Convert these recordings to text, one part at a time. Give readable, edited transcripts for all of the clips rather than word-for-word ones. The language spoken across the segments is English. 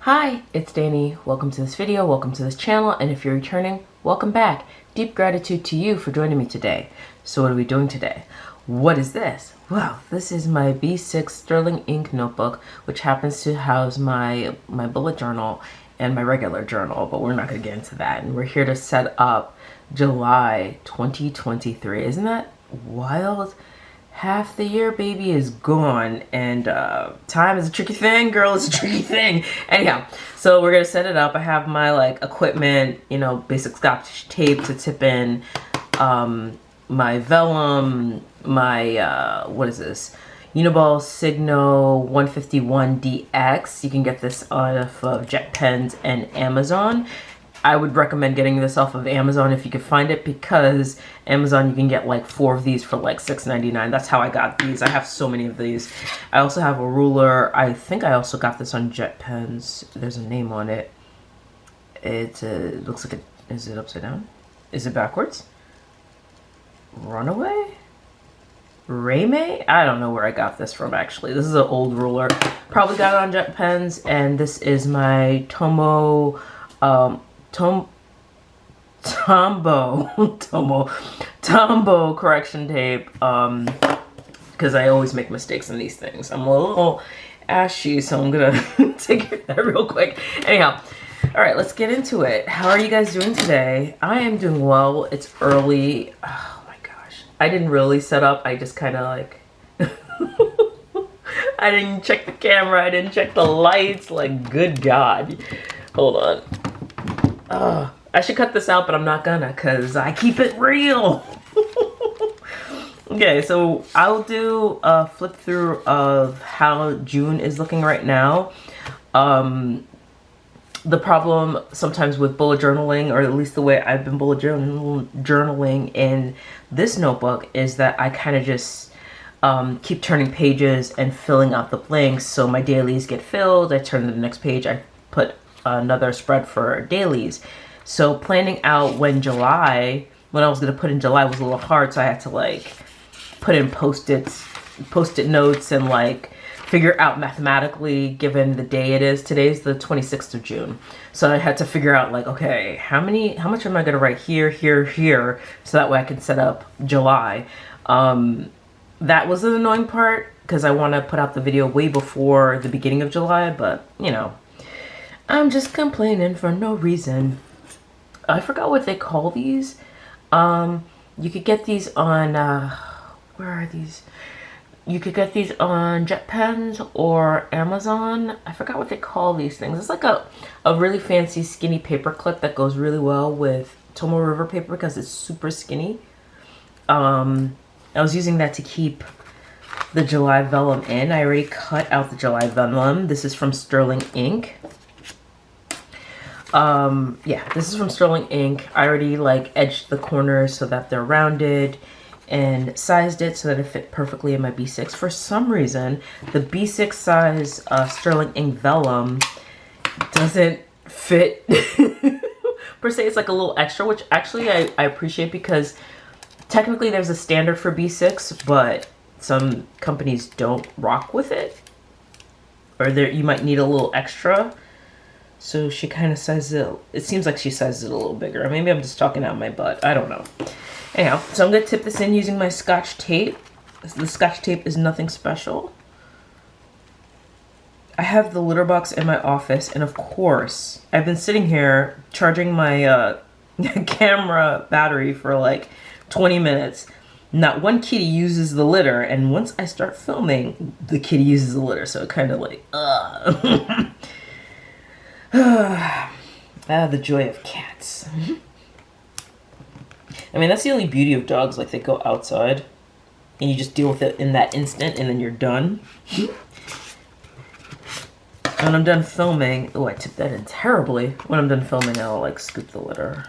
Hi, it's Danny. Welcome to this video, welcome to this channel, and if you're returning, welcome back. Deep gratitude to you for joining me today. So what are we doing today? What is this? Well, this is my B6 Sterling ink notebook, which happens to house my bullet journal and my regular journal, but we're not going to get into that. And we're here to set up July 2023. Isn't that wild? Half the year, baby, is gone, and time is a tricky thing, girl. It's a tricky thing. Anyhow, so we're gonna set it up. I have my equipment, basic Scotch tape to tip in, my vellum, my what is this? Uniball Signo 151DX. You can get this off of Jet Pens and Amazon. I would recommend getting this off of Amazon if you could find it, because Amazon you can get 4 of these for $6.99. That's how I got these. I have so many of these. I also have a ruler. I think I also got this on Jet Pens. There's a name on it. It looks like is it upside down? Is it backwards? Runaway? Raymay? I don't know where I got this from actually. This is an old ruler. Probably got it on Jet Pens, and this is my Tombow correction tape, because I always make mistakes in these things. I'm a little ashy, so I'm gonna take care of that real quick. Anyhow, all right, let's get into it. How are you guys doing today? I am doing well. It's early. Oh my gosh, I didn't really set up. I just kind of I didn't check the camera. I didn't check the lights. Good God. Hold on. I should cut this out, but I'm not gonna, because I keep it real. Okay, so I'll do a flip through of how June is looking right now. The problem sometimes with bullet journaling, or at least the way I've been bullet journaling in this notebook, is that I kind of just keep turning pages and filling out the blanks. So my dailies get filled, I turn to the next page, I put another spread for dailies. So planning out when I was going to put in July was a little hard, so I had to put in post-it notes and figure out mathematically, given the day it is. Today's the 26th of June. So I had to figure out okay, how much am I going to write here, here, so that way I can set up July. That was the annoying part, because I want to put out the video way before the beginning of July, but I'm just complaining for no reason. I forgot what they call these. You could get these on, where are these? You could get these on Jet Pens or Amazon. I forgot what they call these things. It's like a really fancy skinny paper clip that goes really well with Tomoe River paper because it's super skinny. I was using that to keep the July vellum in. I already cut out the July vellum. This is from Sterling ink. Yeah, this is from Sterling ink. I already edged the corners so that they're rounded and sized it so that it fit perfectly in my B6. For some reason, the B6 size Sterling ink vellum doesn't fit per se. It's a little extra, which actually I appreciate, because technically there's a standard for B6, but some companies don't rock with it, or you might need a little extra. So she kind of sizes it. It seems like she sizes it a little bigger. Maybe I'm just talking out my butt. I don't know. Anyhow, so I'm going to tip this in using my Scotch tape. The Scotch tape is nothing special. I have the litter box in my office, and of course, I've been sitting here charging my camera battery for 20 minutes. Not one kitty uses the litter, and once I start filming, the kitty uses the litter. So it kind of the joy of cats. I mean, that's the only beauty of dogs. They go outside and you just deal with it in that instant, and then you're done. When I'm done filming, oh, I tipped that in terribly. When I'm done filming, I'll scoop the litter.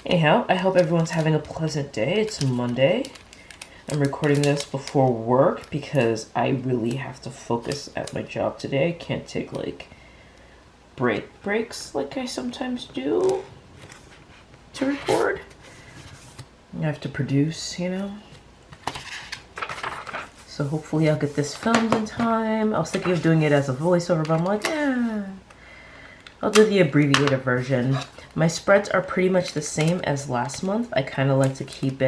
Anyhow, I hope everyone's having a pleasant day. It's Monday. I'm recording this before work because I really have to focus at my job today. I can't take breaks like I sometimes do to record. I have to produce, So hopefully I'll get this filmed in time. I was thinking of doing it as a voiceover, but I'm like, I'll do the abbreviated version. My spreads are pretty much the same as last month. I kind of like to keep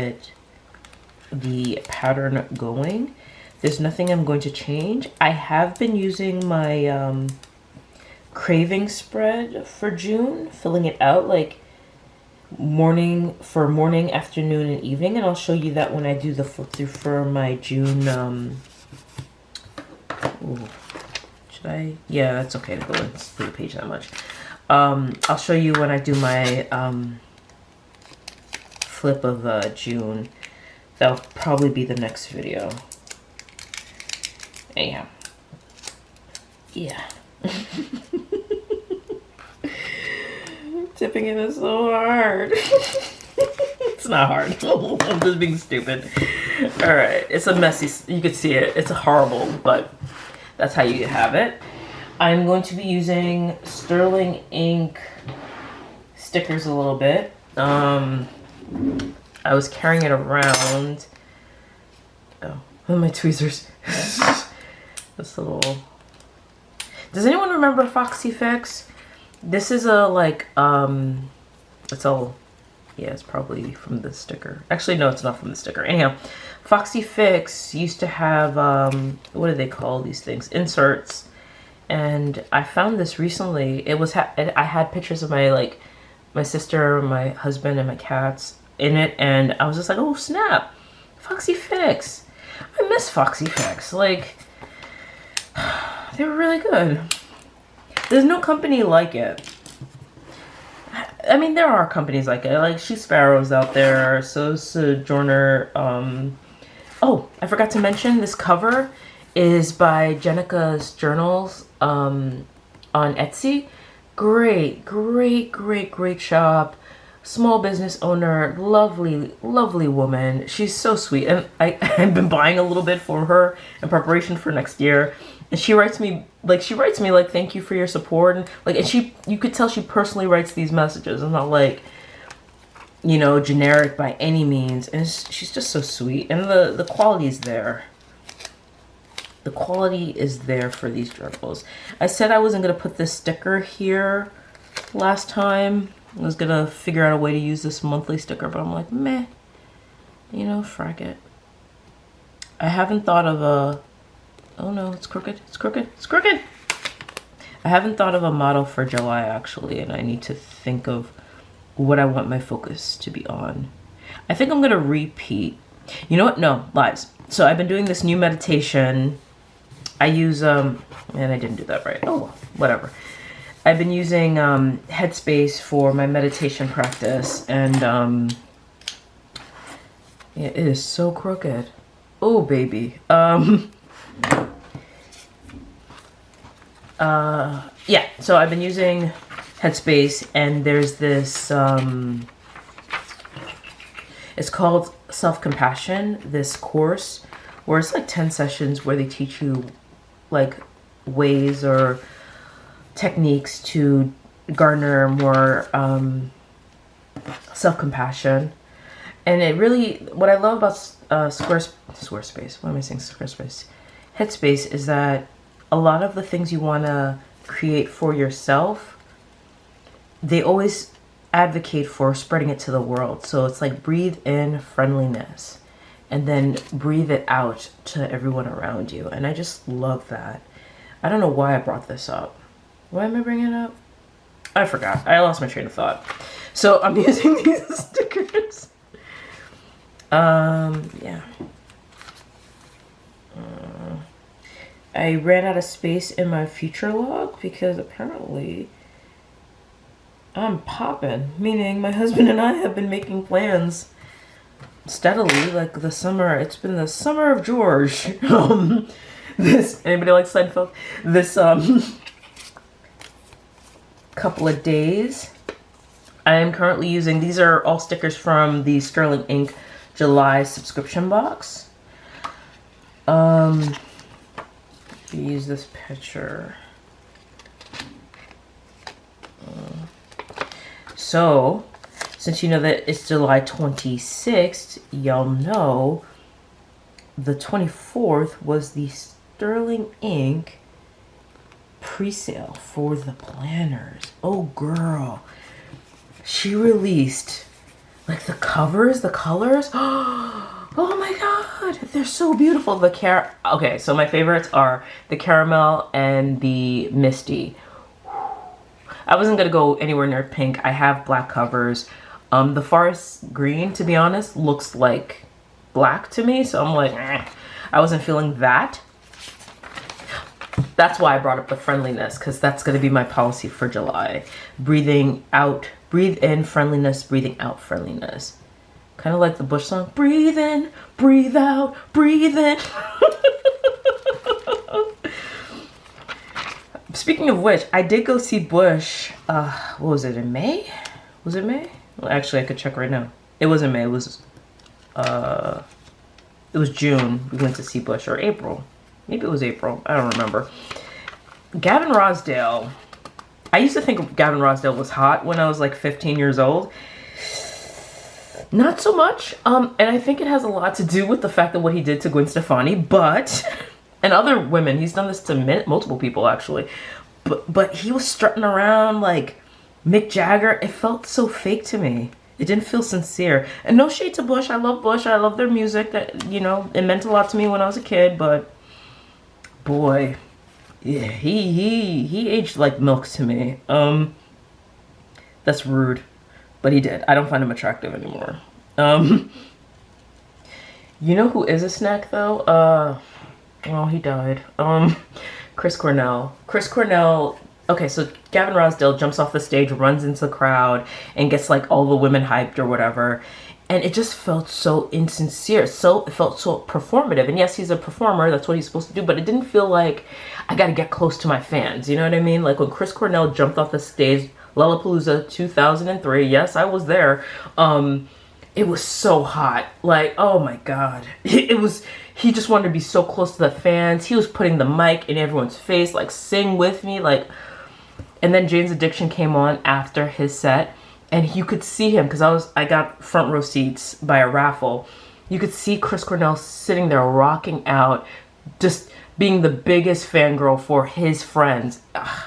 the pattern going. There's nothing I'm going to change. I have been using my craving spread for June, filling it out like morning, afternoon, and evening, and I'll show you that when I do the flip through for my June. Should I? Yeah, that's okay to go and through the page that much. I'll show you when I do my flip of June. That'll probably be the next video. Anyhow, yeah. Tipping it is so hard. It's not hard. I'm just being stupid. All right, it's a messy. You can see it. It's horrible, but that's how you have it. I'm going to be using sterling ink stickers a little bit. I was carrying it around. Oh, my tweezers. This little. Does anyone remember Foxy Fix? This is a like it's all, yeah, it's probably from the sticker. Actually, no, it's not from the sticker. Anyhow, Foxy Fix used to have what do they call these things? Inserts. And I found this recently. It was I had pictures of my sister, my husband, and my cats in it, and I was just like, oh snap, Foxy Fix. I miss Foxy Fix. Like, they were really good. There's no company like it. I mean, there are companies like it, like She Sparrow's out there, so Sojourner. Oh, I forgot to mention, this cover is by Jenica's Journals on Etsy. Great shop. Small business owner, lovely woman. She's so sweet, and I've been buying a little bit for her in preparation for next year. And she writes me like, thank you for your support, and you could tell she personally writes these messages. It's not like, you know, generic by any means. And she's just so sweet, and the quality is there. The quality is there for these journals. I said I wasn't gonna put this sticker here last time. I was gonna figure out a way to use this monthly sticker, but I'm like, meh, you know, frack it. I haven't thought of a, oh no, it's crooked. I haven't thought of a motto for July, actually, and I need to think of what I want my focus to be on. I think I'm gonna repeat. You know what? No, lies. So I've been doing this new meditation. I use, and I didn't do that right. Oh, well, whatever. I've been using Headspace for my meditation practice, and yeah, it is so crooked. Oh, baby. Yeah, so I've been using Headspace, and there's this, it's called Self-Compassion, this course, where it's like 10 sessions where they teach you like ways or techniques to garner more self-compassion. And it really, what I love about Squarespace, what am I saying, Squarespace? Headspace is that a lot of the things you want to create for yourself, they always advocate for spreading it to the world. So it's like, breathe in friendliness and then breathe it out to everyone around you. And I just love that. I don't know why I brought this up. Why am I bringing it up? I forgot. I lost my train of thought. So I'm using these stickers. Yeah. I ran out of space in my future log because apparently I'm popping. Meaning my husband and I have been making plans steadily, like the summer. It's been the summer of George. This, anybody like Seinfeld? This couple of days. I am currently using, these are all stickers from the Sterling Ink July subscription box. Use this picture. So, since you know that it's July 26th, y'all know the 24th was the Sterling Ink pre-sale for the planners. Oh girl, she released like the covers, the colors. Oh my god, they're so beautiful. Okay, so my favorites are the caramel and the misty. I wasn't gonna go anywhere near pink. I have black covers. The forest green, to be honest, looks like black to me, so I'm like, I wasn't feeling that. That's why I brought up the friendliness, because that's going to be my policy for July. Breathing out, breathe in friendliness, breathing out friendliness. Kind of like the Bush song, breathe in, breathe out, breathe in. Speaking of which, I did go see Bush, what was it, in May? Was it May? Well, actually, I could check right now. It wasn't May, it was June. We went to see Bush, or April. Maybe it was April. I don't remember. Gavin Rossdale. I used to think Gavin Rossdale was hot when I was like 15 years old. Not so much. And I think it has a lot to do with the fact that what he did to Gwen Stefani, but, and other women. He's done this to multiple people actually. But he was strutting around like Mick Jagger. It felt so fake to me. It didn't feel sincere. And no shade to Bush. I love Bush. I love their music. That, you know, it meant a lot to me when I was a kid, but boy, yeah, he aged like milk to me. That's rude, but he did. I don't find him attractive anymore. You know who is a snack though? Well, he died. Chris Cornell. Chris Cornell. Okay, so Gavin Rossdale jumps off the stage, runs into the crowd, and gets like all the women hyped or whatever. And it just felt so insincere. It felt so performative. And yes, he's a performer. That's what he's supposed to do. But it didn't feel like I got to get close to my fans. You know what I mean? Like when Chris Cornell jumped off the stage, Lollapalooza 2003. Yes, I was there. It was so hot. Like, oh my God. He just wanted to be so close to the fans. He was putting the mic in everyone's face, like sing with me. Like, and then Jane's Addiction came on after his set. And you could see him, because I got front row seats by a raffle. You could see Chris Cornell sitting there rocking out, just being the biggest fangirl for his friends. Ugh,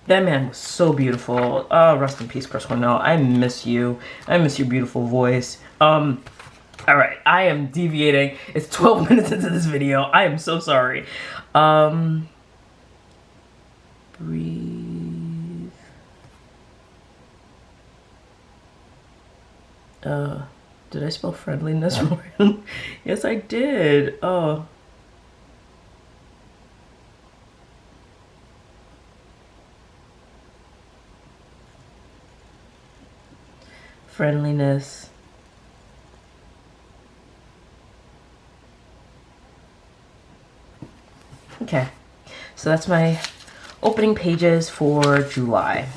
that man was so beautiful. Oh, rest in peace, Chris Cornell. I miss you. I miss your beautiful voice. All right, I am deviating. It's 12 minutes into this video. I am so sorry. Breathe. Did I spell friendliness wrong? Yes, I did. Oh. Friendliness. Okay. So that's my opening pages for July.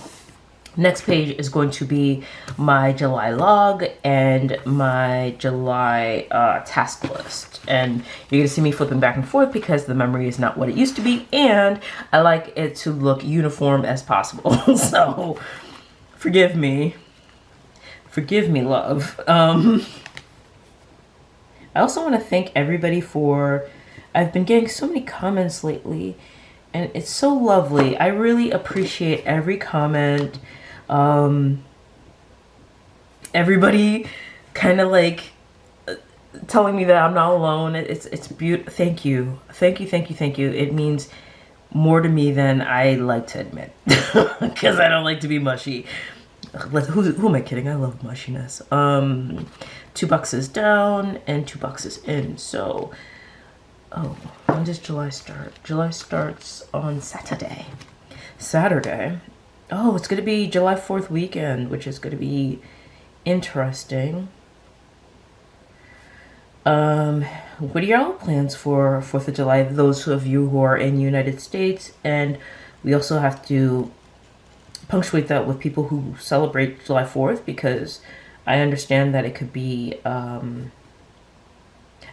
Next page is going to be my July log and my July task list. And you're going to see me flipping back and forth because the memory is not what it used to be. And I like it to look uniform as possible. So forgive me. Forgive me, love. I also want to thank everybody for... I've been getting so many comments lately. And it's so lovely. I really appreciate every comment. Everybody kind of like telling me that I'm not alone. It's beautiful. Thank you. Thank you. Thank you. Thank you. It means more to me than I like to admit, because I don't like to be mushy. Who am I kidding? I love mushiness. 2 boxes down and 2 boxes in. So, oh, when does July start? July starts on Saturday. Oh, it's going to be July 4th weekend, which is going to be interesting. What are y'all plans for 4th of July? Those of you who are in the United States, and we also have to punctuate that with people who celebrate July 4th, because I understand that it could be, I mean,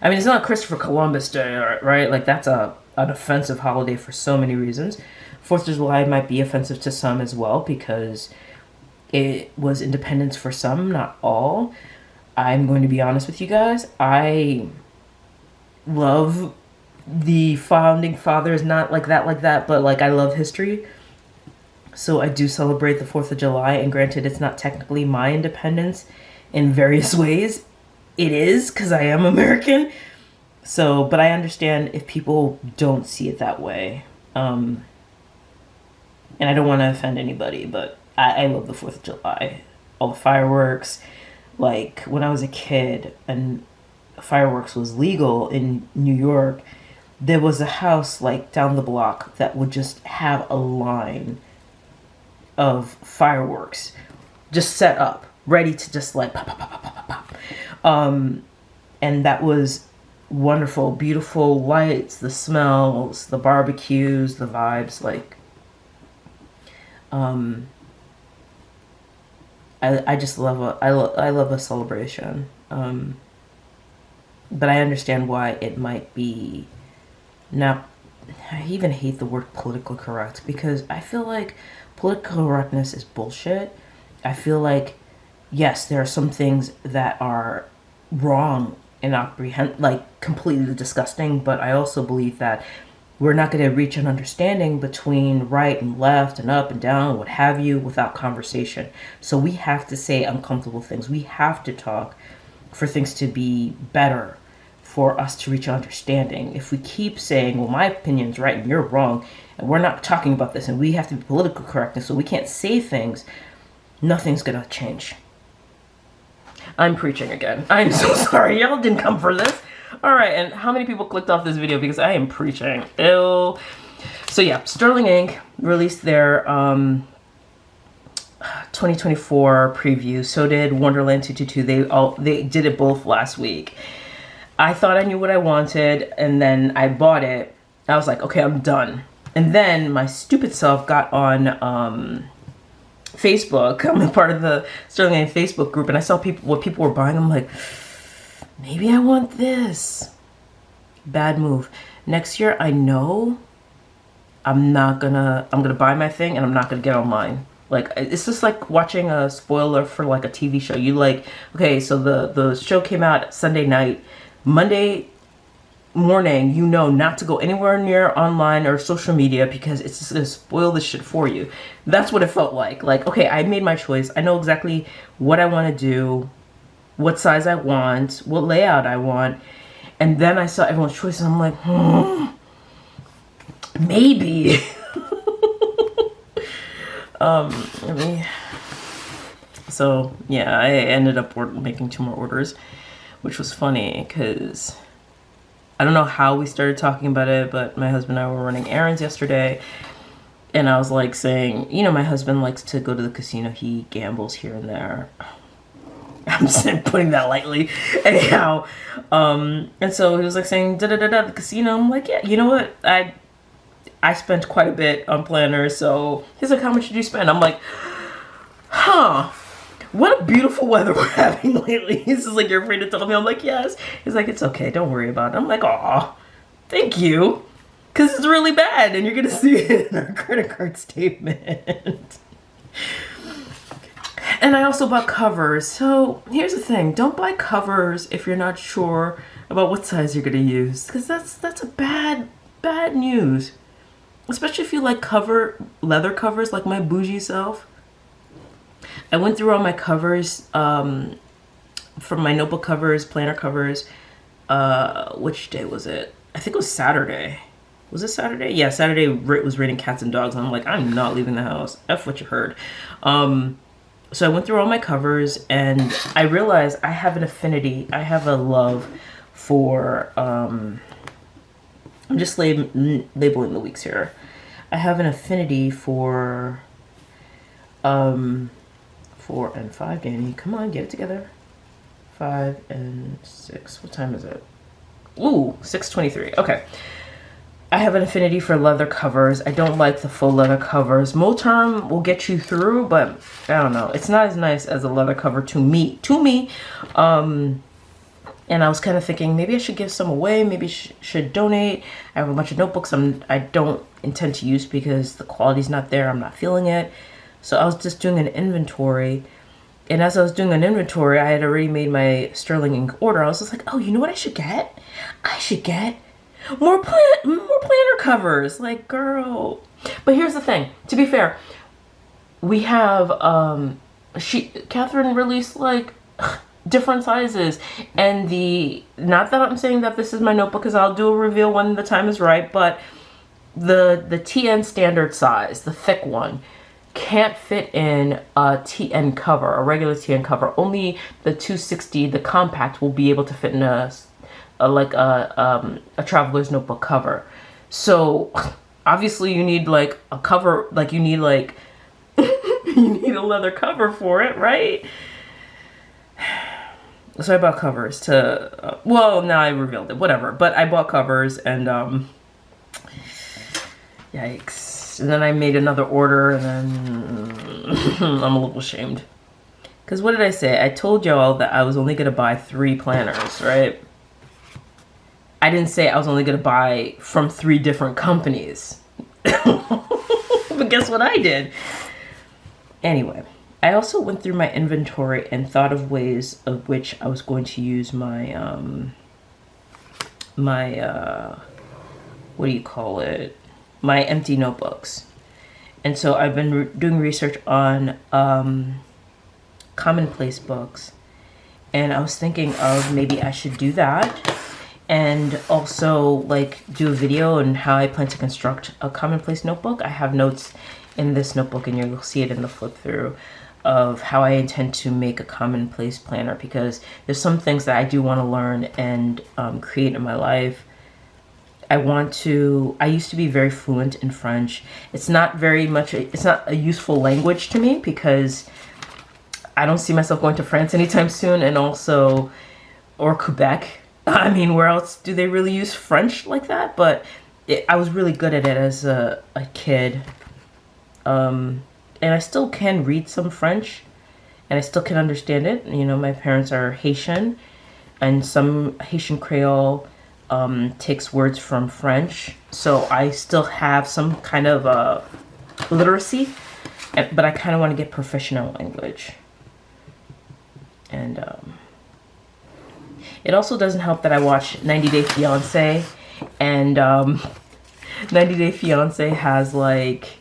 it's not Christopher Columbus Day, right? Like, that's an offensive holiday for so many reasons. 4th of July might be offensive to some as well, because it was independence for some, not all. I'm going to be honest with you guys. I love the founding fathers, not like that, but like I love history. So I do celebrate the 4th of July, and granted, it's not technically my independence in various ways. It is, because I am American. So, but I understand if people don't see it that way. And I don't want to offend anybody, but I love the 4th of July. All the fireworks. Like, when I was a kid and fireworks was legal in New York, there was a house, like, down the block that would just have a line of fireworks just set up, ready to just, like, pop, pop, pop, pop, pop, pop. And that was wonderful, beautiful lights, the smells, the barbecues, the vibes, like, I just love I love a celebration. But I understand why it might be now. I even hate the word politically correct, because I feel like political correctness is bullshit. I feel like, yes, there are some things that are wrong and like completely disgusting, but I also believe that we're not going to reach an understanding between right and left and up and down, what have you, without conversation. So we have to say uncomfortable things. We have to talk for things to be better, for us to reach an understanding. If we keep saying, well, my opinion's right and you're wrong, and we're not talking about this, and we have to be politically correct, and so we can't say things, nothing's going to change. I'm preaching again. I'm so sorry. Y'all didn't come for this. All right, and how many people clicked off this video because I am preaching? Ew. So yeah, Sterling Inc. released their 2024 preview. So did Wonderland 222. They did it both last week. I thought I knew what I wanted, and then I bought it. I was like, okay, I'm done. And then my stupid self got on Facebook. I'm a part of the Sterling Inc. Facebook group, and I saw what people were buying. I'm like, maybe I want this. Bad move. Next year, I know I'm gonna buy my thing, and I'm not gonna get online. Like, it's just like watching a spoiler for like a TV show. You like, okay, so the show came out Sunday night. Monday morning, you know not to go anywhere near online or social media because it's just gonna spoil the shit for you. That's what it felt like. Like, okay, I made my choice. I know exactly what I want to do, what size I want, what layout I want. And then I saw everyone's choices, and I'm like, maybe. So yeah, I ended up making 2 more orders, which was funny because I don't know how we started talking about it, but my husband and I were running errands yesterday, and I was like saying, you know, my husband likes to go to the casino. He gambles here and there. I'm putting that lightly. Anyhow, and so he was like saying, da-da-da-da, the casino. I'm like, yeah, you know what? I spent quite a bit on planners. So he's like, how much did you spend? I'm like, huh. What a beautiful weather we're having lately. He's just like, you're afraid to tell me? I'm like, yes. He's like, it's okay. Don't worry about it. I'm like, aw, thank you. Because it's really bad. And you're going to see it in our credit card statement. And I also bought covers. So here's the thing. Don't buy covers if you're not sure about what size you're going to use. Because that's a bad news. Especially if you like leather covers like my bougie self. I went through all my covers from my notebook covers, planner covers. Which day was it? I think it was Saturday. Was it Saturday? Yeah, Saturday it was raining cats and dogs. And I'm like, I'm not leaving the house. F what you heard. So I went through all my covers, and I realized I have an affinity. I have a love for, I'm just labeling the weeks here. I have an affinity for 4 and 5, Danny. Come on, get it together. 5 and 6. What time is it? Ooh, 6:23. Okay. I have an affinity for leather covers. I don't like the full leather covers. Moterm will get you through, but I don't know. It's not as nice as a leather cover to me. And I was kind of thinking maybe I should give some away. Maybe should donate. I have a bunch of notebooks I don't intend to use because the quality's not there. I'm not feeling it. So I was just doing an inventory, And as I was doing an inventory, I had already made my sterling ink order. I was just like, oh, you know what I should get? I should get more planner covers. Like, girl. But here's the thing. To be fair, we have Catherine released like different sizes, and not that I'm saying that this is my notebook, because I'll do a reveal when the time is right, but the TN standard size, the thick one, can't fit in a TN cover, a regular TN cover. Only the 260, the compact, will be able to fit in a traveler's notebook cover. So obviously you need like a cover, like you need like you need a leather cover for it, right? So I bought covers to well, now I revealed it, whatever, but I bought covers, and yikes. And then I made another order, and then I'm a little ashamed. Because what did I say? I told y'all that I was only going to buy 3 planners, right? I didn't say I was only going to buy from 3 different companies. But guess what I did? Anyway, I also went through my inventory and thought of ways of which I was going to use my, what do you call it? My empty notebooks. And so I've been doing research on commonplace books, and I was thinking of maybe I should do that, and also like do a video on how I plan to construct a commonplace notebook. I have notes in this notebook, and you'll see it in the flip through, of how I intend to make a commonplace planner, because there's some things that I do want to learn and create in my life. I used to be very fluent in French. It's not a useful language to me, because I don't see myself going to France anytime soon, and also, or Quebec. I mean, where else do they really use French like that? But I was really good at it as a kid. And I still can read some French, and I still can understand it. You know, my parents are Haitian, and some Haitian Creole takes words from French, so I still have some kind of literacy, but I kind of want to get proficient in language. And it also doesn't help that I watch 90 Day Fiancé, and 90 Day Fiancé has like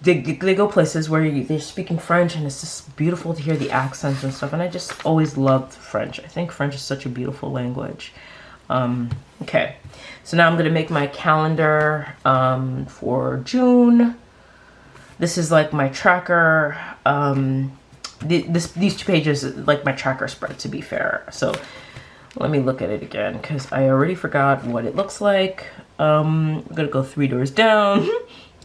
they go places where they're speaking French, and it's just beautiful to hear the accents and stuff, and I just always loved French. I think French is such a beautiful language. Okay, so now I'm going to make my calendar for June. This is like my tracker. These 2 pages is like my tracker spread, to be fair. So let me look at it again, because I already forgot what it looks like. I'm going to go 3 doors down.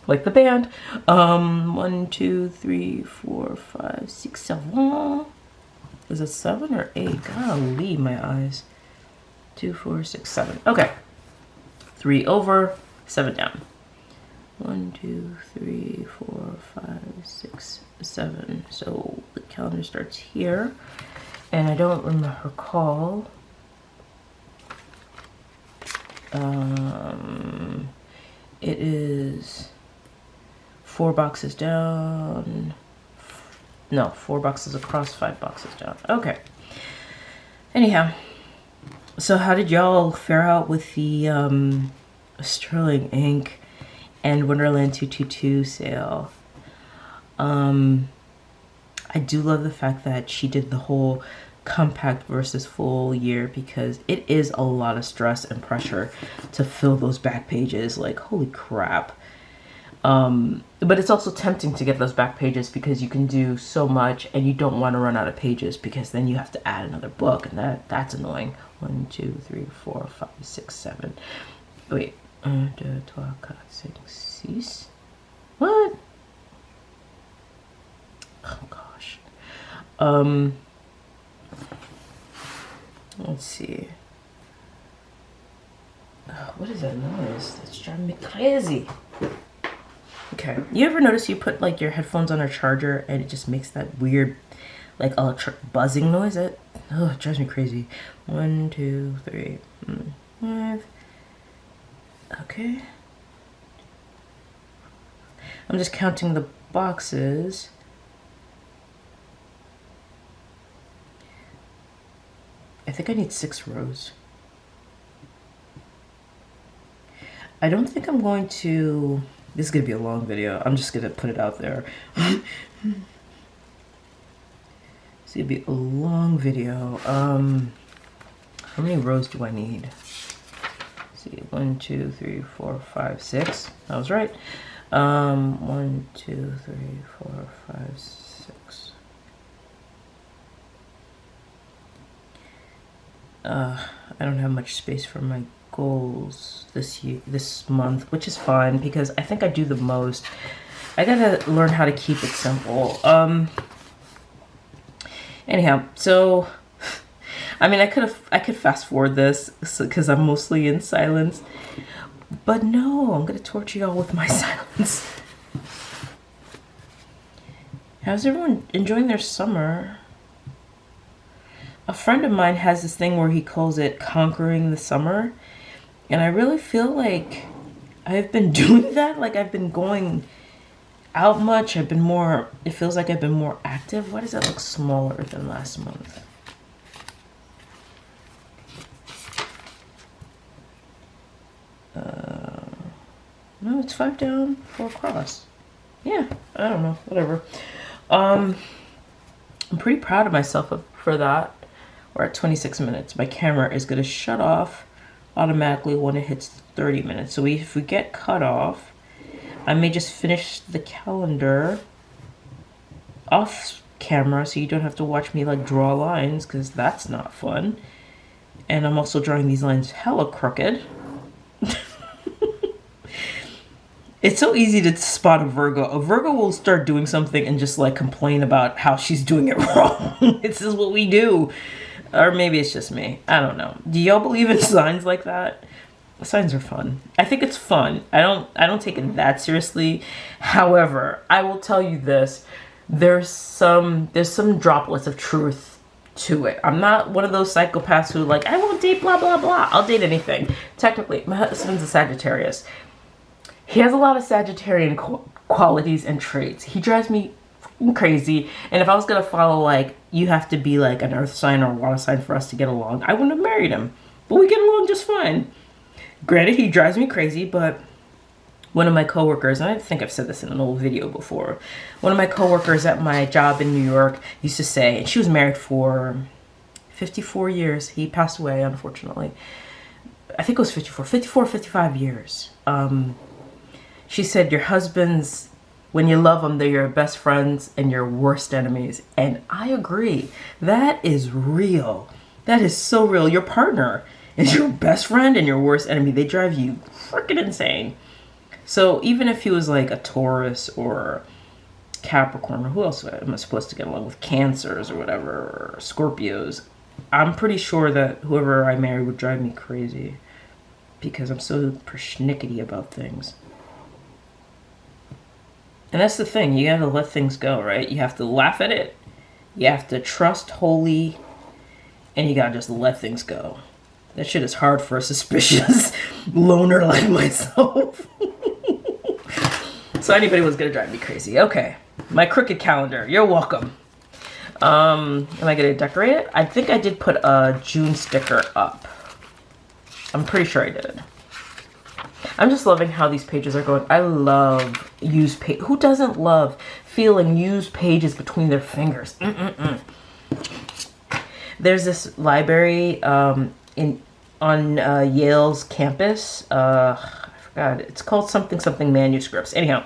Like the band. 1, 2, 3, 4, 5, 6, 7. Is it 7 or 8? Golly, my eyes. 2, 4, 6, 7. Okay. 3 over, 7 down. 1, 2, 3, 4, 5, 6, 7. So the calendar starts here. And I don't recall. It is 4 boxes down. No, 4 boxes across, 5 boxes down. Okay. Anyhow, so how did y'all fare out with the Sterling Ink and Wonderland 222 sale? I do love the fact that she did the whole compact versus full year, because it is a lot of stress and pressure to fill those back pages. Like, holy crap. But it's also tempting to get those back pages, because you can do so much and you don't want to run out of pages, because then you have to add another book, and that's annoying. 1, 2, 3, 4, 5, 6, 7. Wait. 1, 2, 3, 4, 5, 6, 6. What? Oh gosh. Let's see. What is that noise? That's driving me crazy. Okay. You ever notice you put like your headphones on a charger and it just makes that weird like electric buzzing noise? It drives me crazy. 1, 2, 3, 5. Okay. I'm just counting the boxes. I think I need 6 rows. I don't think I'm going to... This is going to be a long video. I'm just going to put it out there. It's going to be a long video. How many rows do I need? Let's see, 1, 2, 3, 4, 5, 6. I was right. 1, 2, 3, 4, 5, 6. I don't have much space for my goals this month, which is fine because I think I do the most. I gotta learn how to keep it simple. Anyhow, so I mean, I could fast forward this because I'm mostly in silence, but no, I'm gonna torture y'all with my silence. How's everyone enjoying their summer? A friend of mine has this thing where he calls it conquering the summer, and I really feel like I've been doing that. Like, I've been going out much. I've been more, it feels like I've been more active. Why does that look smaller than last month? No, it's 5 down, 4 across. Yeah, I don't know, whatever. I'm pretty proud of myself for that. We're at 26 minutes. My camera is going to shut off automatically when it hits 30 minutes. So if we get cut off, I may just finish the calendar off camera so you don't have to watch me like draw lines, because that's not fun. And I'm also drawing these lines hella crooked. It's so easy to spot a Virgo. A Virgo will start doing something and just like complain about how she's doing it wrong. This is what we do. Or maybe it's just me. I don't know. Do y'all believe in signs like that? Signs are fun. I think it's fun. I don't take it that seriously. However, I will tell you this. There's some droplets of truth to it. I'm not one of those psychopaths who like, I won't date blah blah blah. I'll date anything. Technically, my husband's a Sagittarius. He has a lot of Sagittarian qualities and traits. He drives me crazy. And if I was going to follow, like, you have to be like an earth sign or a water sign for us to get along, I wouldn't have married him. But we get along just fine. Granted, he drives me crazy, but one of my coworkers, and I think I've said this in an old video before, one of my coworkers at my job in New York used to say, and she was married for 54 years. He passed away, unfortunately. I think it was 55 years. She said, your husband's, when you love them, they're your best friends and your worst enemies. And I agree. That is real. That is so real. Your partner is your best friend and your worst enemy. They drive you freaking insane. So even if he was like a Taurus or Capricorn, or who else am I supposed to get along with? Cancers or whatever, or Scorpios. I'm pretty sure that whoever I marry would drive me crazy because I'm so persnickety about things. And that's the thing, you gotta let things go, right? You have to laugh at it, you have to trust wholly, and you gotta just let things go. That shit is hard for a suspicious loner like myself. So anybody was gonna drive me crazy. Okay, my crooked calendar, you're welcome. Am I gonna decorate it? I think I did put a June sticker up. I'm pretty sure I did. I'm just loving how these pages are going. I love used pages. Who doesn't love feeling used pages between their fingers? There's this library on Yale's campus. I forgot. It's called something manuscripts. Anyhow,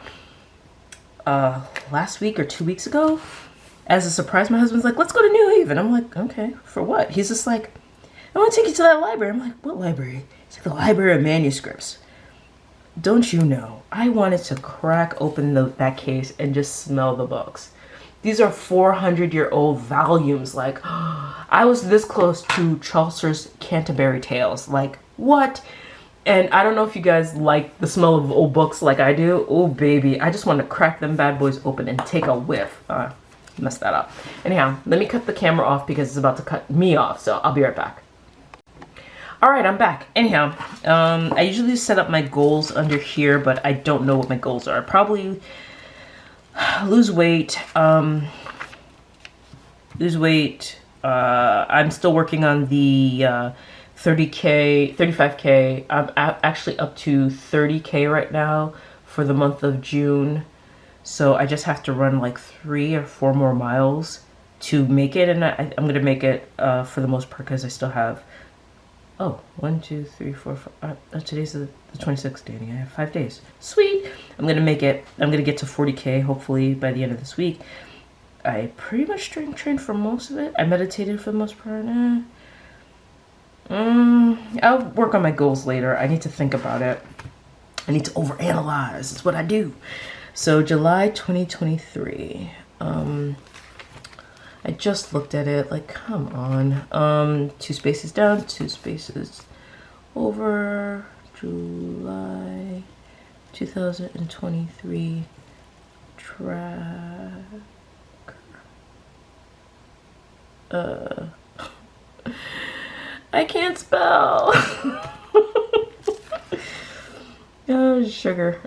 last week or 2 weeks ago, as a surprise, my husband's like, let's go to New Haven. I'm like, okay, for what? He's just like, I want to take you to that library. I'm like, what library? It's like the Library of Manuscripts. Don't you know, I wanted to crack open that case and just smell the books. These are 400-year-old volumes. Like, I was this close to Chaucer's Canterbury Tales. Like, what? And I don't know if you guys like the smell of old books like I do. Oh, baby. I just want to crack them bad boys open and take a whiff. Messed that up. Anyhow, let me cut the camera off because it's about to cut me off. So I'll be right back. Alright, I'm back. Anyhow, I usually set up my goals under here, but I don't know what my goals are. Probably Lose weight. I'm still working on the 30K, 35K. I'm actually up to 30K right now for the month of June. So I just have to run like 3 or 4 more miles to make it. And I'm going to make it for the most part because I still have, 1, 2, 3, 4, 5. Today's the 26th, Danny. I have 5 days. Sweet. I'm going to make it. I'm going to get to 40K hopefully by the end of this week. I pretty much strength trained for most of it. I meditated for the most part. I'll work on my goals later. I need to think about it. I need to overanalyze. It's what I do. So July 2023. I just looked at it. Like, come on. 2 spaces down, 2 spaces over. July 2023. Track. I can't spell. Oh, sugar.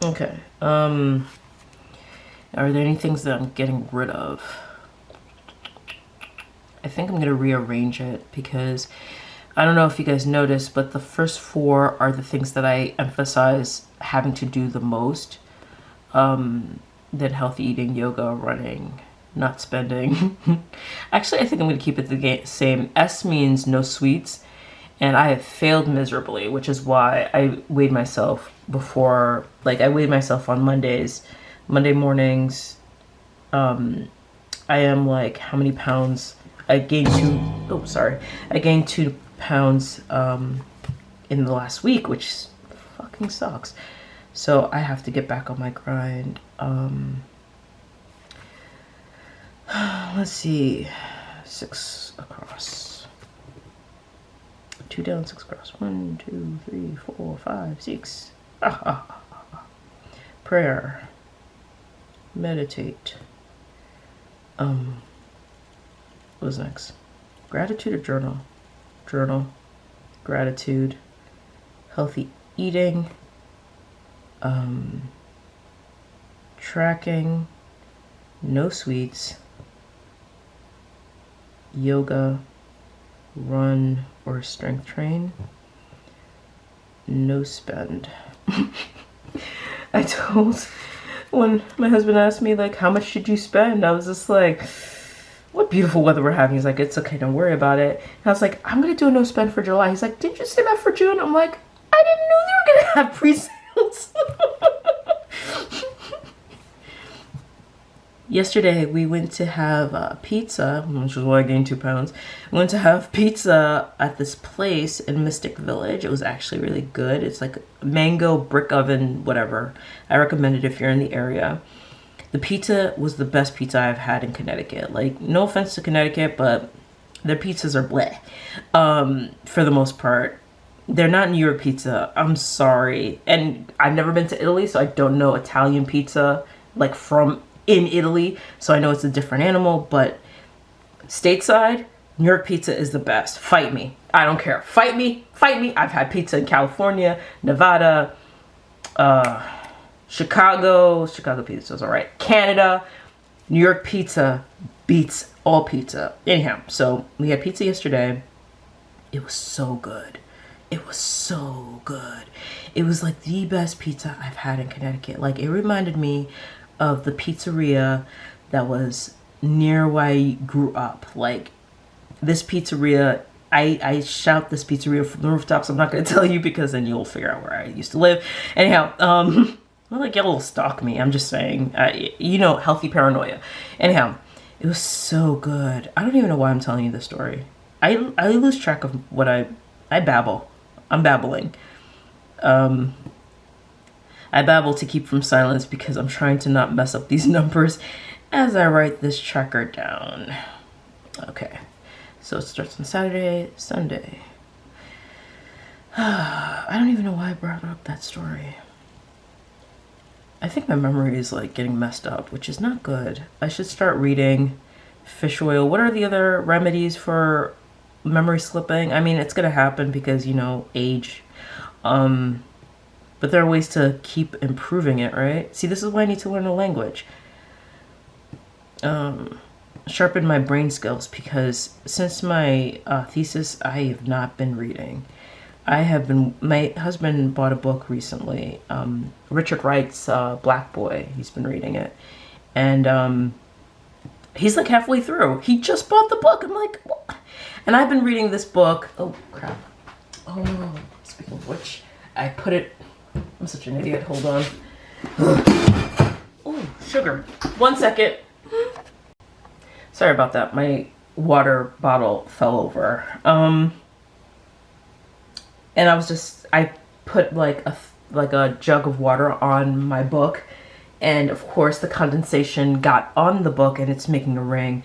Okay. Are there any things that I'm getting rid of? I think I'm gonna rearrange it because I don't know if you guys noticed, but the first 4 are the things that I emphasize having to do the most. Then healthy eating, yoga, running, not spending. Actually, I think I'm going to keep it the same. S means no sweets, and I have failed miserably, which is why I weighed myself before. Like, I weighed myself on Mondays, Monday mornings. I am like, how many pounds? I gained 2 pounds in the last week, which fucking sucks. So I have to get back on my grind. Let's see. 6 across. 2 down, 6 across. 1, 2, 3, 4, 5, 6. Prayer. Meditate. What was next? Gratitude or journal? Journal. Gratitude. Healthy eating. Tracking, no sweets, yoga, run or strength train, no spend. I told, when my husband asked me like, how much did you spend? I was just like, what beautiful weather we're having. He's like, it's okay, don't worry about it. And I was like, I'm gonna do a no spend for July. He's like, didn't you say that for June? I'm like, I didn't know they were gonna have pre-sales. Yesterday we went to have pizza, which is why I gained 2 pounds. We went to have pizza at this place in Mystic Village. It was actually really good. It's like mango brick oven, whatever. I recommend it if you're in the area. The pizza was the best pizza I've had in Connecticut. Like, no offense to Connecticut, but their pizzas are bleh. For the most part. They're not New York pizza. I'm sorry. And I've never been to Italy, so I don't know Italian pizza, like from in Italy. So I know it's a different animal, but stateside, New York pizza is the best. Fight me. I don't care. Fight me. Fight me. I've had pizza in California, Nevada, Chicago. Chicago pizza is all right. Canada. New York pizza beats all pizza. Anyhow, so we had pizza yesterday. It was so good. It was so good. It was like the best pizza I've had in Connecticut. Like, it reminded me of the pizzeria that was near where I grew up. Like, this pizzeria, I shout this pizzeria from the rooftops. I'm not going to tell you because then you'll figure out where I used to live. Anyhow, well, like, y'all will stalk me. I'm just saying, you know, healthy paranoia. Anyhow, it was so good. I don't even know why I'm telling you this story. I lose track of what I babble. I'm babbling. I babble to keep from silence because I'm trying to not mess up these numbers as I write this tracker down. Okay, so it starts on Saturday, Sunday. I don't even know why I brought up that story. I think my memory is like getting messed up, which is not good. I should start reading fish oil. What are the other remedies for memory slipping? I mean, it's gonna happen because, you know, age. But there are ways to keep improving it, right? See, this is why I need to learn a language. Sharpen my brain skills, because since my thesis, I have not been reading. My husband bought a book recently, Richard Wright's Black Boy. He's been reading it. And he's like halfway through. He just bought the book. I'm like, what? And I've been reading this book. Oh, crap. Oh, speaking of which, I put it, I'm such an idiot. Hold on. Oh, sugar. 1 second. Sorry about that. My water bottle fell over. And I put like a jug of water on my book, and of course the condensation got on the book and it's making a ring.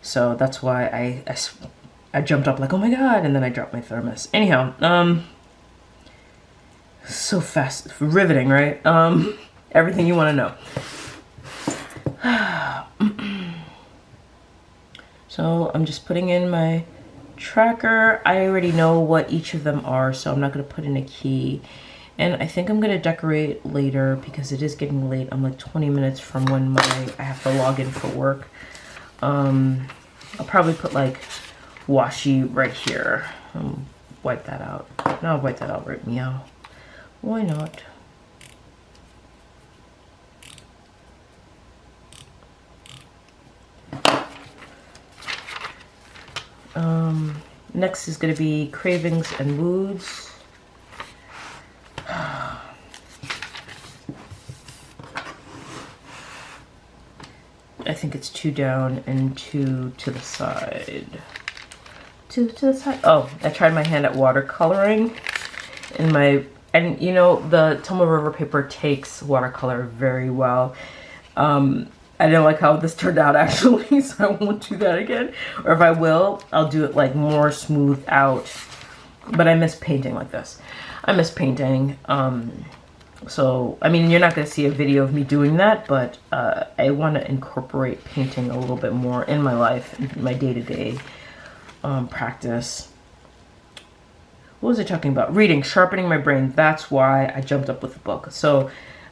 So that's why I jumped up like, oh my God, and then I dropped my thermos. Anyhow, so fast, riveting, right? Everything you want to know. So I'm just putting in my tracker. I already know what each of them are, so I'm not going to put in a key. And I think I'm going to decorate later because it is getting late. I'm like 20 minutes from when I have to log in for work. I'll probably put like washi right here. Wipe that out. No, I'll wipe that out right meow. Why not? Next is going to be cravings and moods. I think it's 2 down and 2 to the side. 2 to the side. Oh, I tried my hand at watercoloring and you know, the Tomo River paper takes watercolor very well. I didn't like how this turned out actually, so I won't do that again. Or if I will, I'll do it like more smooth out. But I miss painting like this. I miss painting. So, I mean, you're not going to see a video of me doing that, but I want to incorporate painting a little bit more in my life, in my day-to-day practice. What was I talking about? Reading, sharpening my brain. That's why I jumped up with the book. So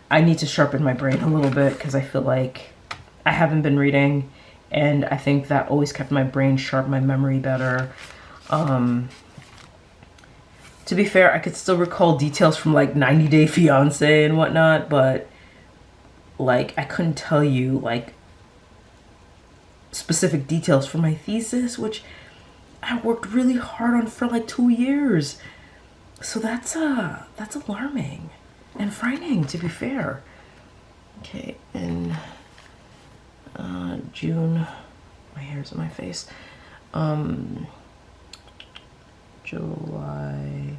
I need to sharpen my brain a little bit because I feel like I haven't been reading, and I think that always kept my brain sharp, my memory better. To be fair, I could still recall details from like 90 Day Fiancé and whatnot, but like I couldn't tell you like specific details for my thesis, which I worked really hard on for like 2 years. So that's alarming and frightening, to be fair. Okay, and June, my hair's in my face. July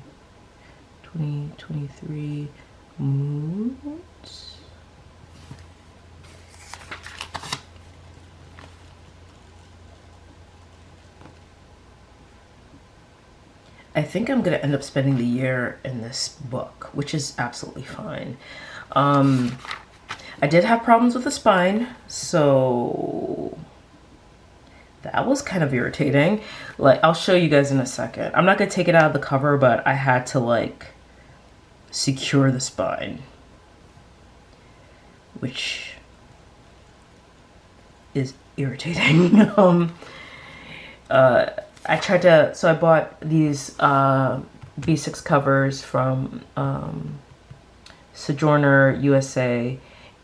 2023 moods. I think I'm gonna end up spending the year in this book, which is absolutely fine. I did have problems with the spine, so that was kind of irritating. Like, I'll show you guys in a second. I'm not gonna take it out of the cover, but I had to like secure the spine, which is irritating. I tried to, so I bought these B6 covers from Sojourner USA,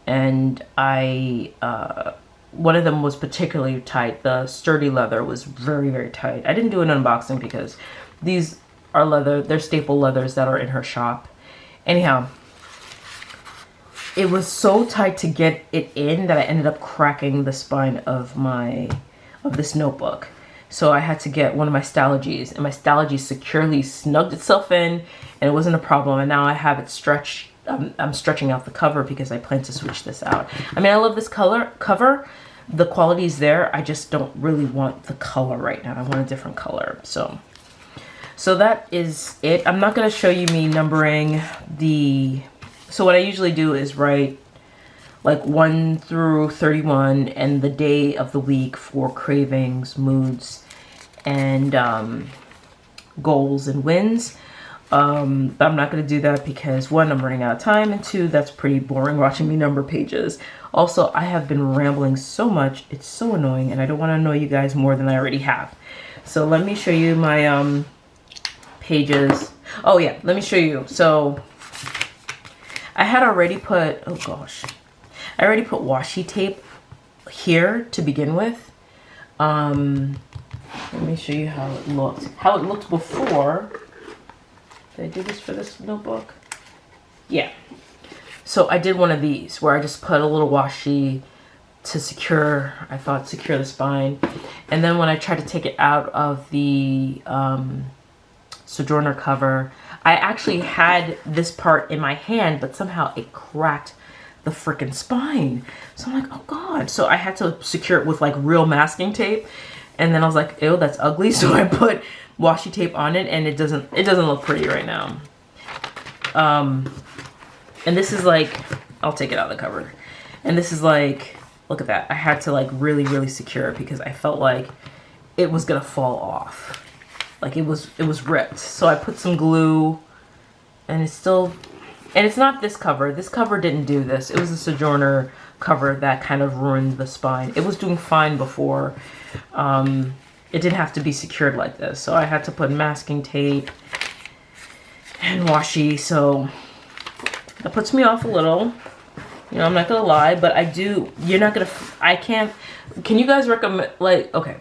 and one of them was particularly tight. The sturdy leather was very, very tight. I didn't do an unboxing because these are leather, they're staple leathers that are in her shop. Anyhow, it was so tight to get it in that I ended up cracking the spine of this notebook. So I had to get one of my Stalogies, and my Stalogy securely snugged itself in, and it wasn't a problem. And now I have it stretched. I'm stretching out the cover because I plan to switch this out. I mean, I love this cover. The quality is there. I just don't really want the color right now. I want a different color. So that is it. I'm not going to show you me numbering the... So what I usually do is write like 1 through 31 and the day of the week for cravings, moods, and goals and wins. But I'm not going to do that because one, I'm running out of time, and two, that's pretty boring watching me number pages. Also, I have been rambling so much, it's so annoying, and I don't want to annoy you guys more than I already have. So let me show you my pages. Oh yeah, let me show you. So I had already put, oh gosh, I already put washi tape here to begin with. Let me show you how it looked. How it looked before. Did I do this for this notebook? Yeah. So I did one of these where I just put a little washi to secure, I thought secure the spine. And then when I tried to take it out of the Sojourner cover, I actually had this part in my hand, but somehow it cracked the freaking spine. So I'm like, oh God. So I had to secure it with like real masking tape. And then I was like, ew, that's ugly. So I put washi tape on it, and it doesn't look pretty right now. And this is like, I'll take it out of the cover. And this is like, look at that. I had to like really, really secure it because I felt like it was gonna fall off. Like it was ripped. So I put some glue, and it's still, and it's not this cover. This cover didn't do this. It was the Sojourner cover that kind of ruined the spine. It was doing fine before. It didn't have to be secured like this. So I had to put masking tape and washi. So that puts me off a little. You know, I'm not gonna lie, but I do, you're not gonna, I can't, can you guys recommend, like, okay.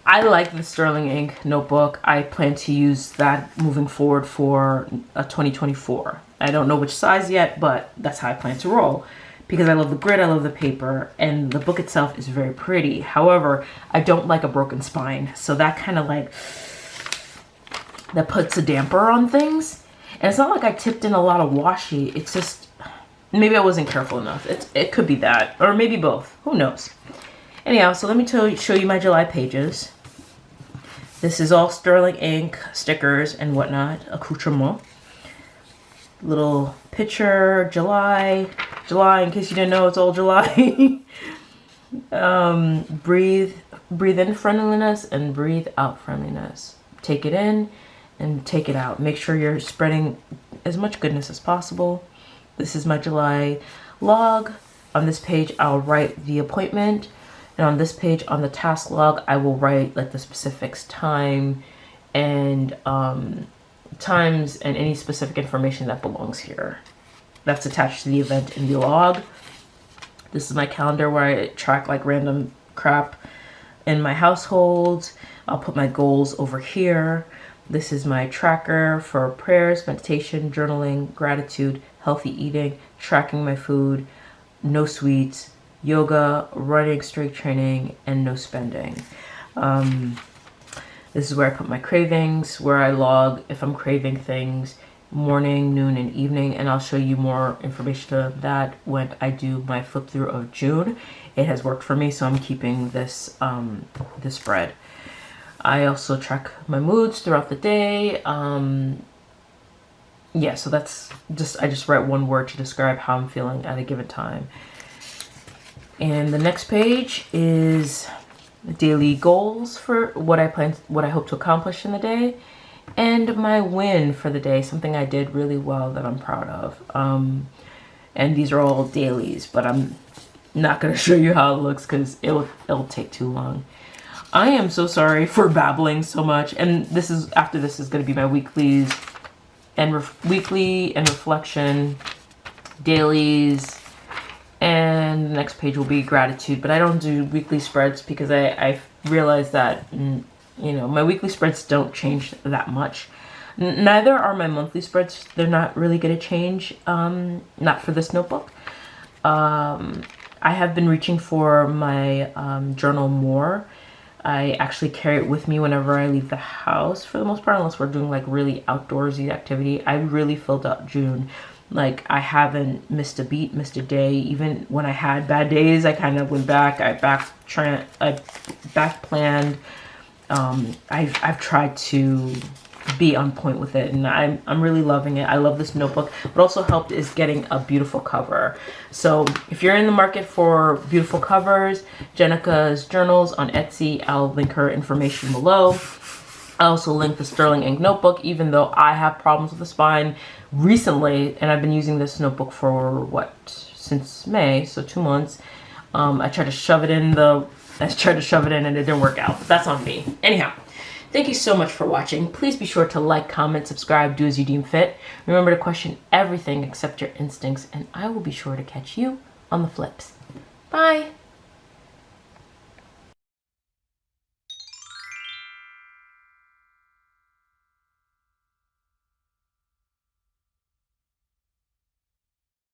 I like the Sterling Ink notebook. I plan to use that moving forward for a 2024. I don't know which size yet, but that's how I plan to roll. Because I love the grit, I love the paper, and the book itself is very pretty. However, I don't like a broken spine. So that kind of like, that puts a damper on things. And it's not like I tipped in a lot of washi. It's just, maybe I wasn't careful enough. It could be that, or maybe both. Who knows? Anyhow, so let me show you my July pages. This is all Sterling Ink, stickers and whatnot, accoutrement. Little picture, July, in case you didn't know, it's all July. Breathe in friendliness and breathe out friendliness. Take it in and take it out. Make sure you're spreading as much goodness as possible. This is my July log. On this page, I'll write the appointment. And on this page, on the task log, I will write like the specifics, time, and times, and any specific information that belongs here. That's attached to the event in the log. This is my calendar where I track like random crap in my household. I'll put my goals over here. This is my tracker for prayers, meditation, journaling, gratitude, healthy eating, tracking my food, no sweets, yoga, running, strength training, and no spending. This is where I put my cravings, where I log if I'm craving things, morning, noon, and evening, and I'll show you more information of that when I do my flip through of June. It has worked for me, so I'm keeping this this spread. I also track my moods throughout the day. Yeah, so that's just, I just write one word to describe how I'm feeling at a given time. And the next page is daily goals for what I hope to accomplish in the day, and my win for the day, something I did really well that I'm proud of. And these are all dailies, but I'm not going to show you how it looks because it'll take too long. I am so sorry for babbling so much, and this is, after this is going to be my weeklies and weekly and reflection, dailies, and the next page will be gratitude. But I don't do weekly spreads because I realized that, you know, my weekly spreads don't change that much. Neither are my monthly spreads. They're not really going to change, not for this notebook. I have been reaching for my journal more. I actually carry it with me whenever I leave the house for the most part, unless we're doing like really outdoorsy activity. I really filled out June. Like, I haven't missed a beat, missed a day. Even when I had bad days, I kind of went back. I back planned. I've tried to be on point with it, and I'm really loving it. I love this notebook. What also helped is getting a beautiful cover. So if you're in the market for beautiful covers, Jenica's Journals on Etsy, I'll link her information below. I also linked the Sterling Ink notebook, even though I have problems with the spine recently, and I've been using this notebook for what, since May, so 2 months. I tried to shove it in and it didn't work out, but that's on me. Anyhow, thank you so much for watching. Please be sure to like, comment, subscribe, do as you deem fit. Remember to question everything except your instincts, and I will be sure to catch you on the flips. Bye.